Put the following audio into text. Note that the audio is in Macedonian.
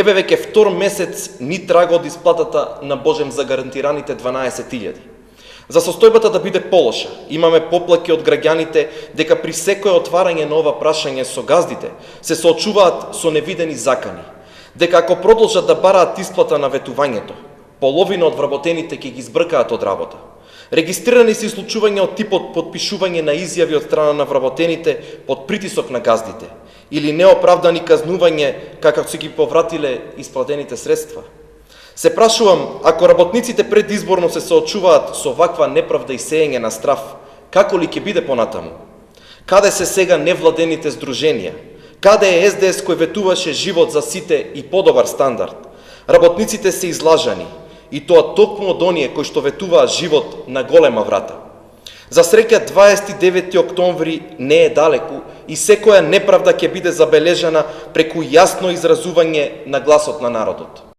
Еве веќе втор месец ни трага од исплатата на Божем за гарантираните 12.000. За состојбата да биде полоша, имаме поплаки од граѓаните дека при секое отварање на ова прашање со газдите се соочуваат со невидени закани, дека ако продолжат да бараат исплата на ветувањето, половина од вработените ќе ги избркаат од работа. Регистрирани се случувања од типот подпишување на изјави од страна на вработените под притисок на газдите или неоправдани казнување како се ги повратиле исплатените средства. Се прашувам, ако работниците предизборно се соочуваат со ваква неправда и сеење на страв, како ли ќе биде понатаму? Каде се сега невладените здруженија? Каде е СДС кој ветуваше живот за сите и подобар стандард? Работниците се излажани, и тоа токму од оние кои што ветуваат живот на голема врата. За среќа 29. октомври не е далеку и секоја неправда ќе биде забележана преку јасно изразување на гласот на народот.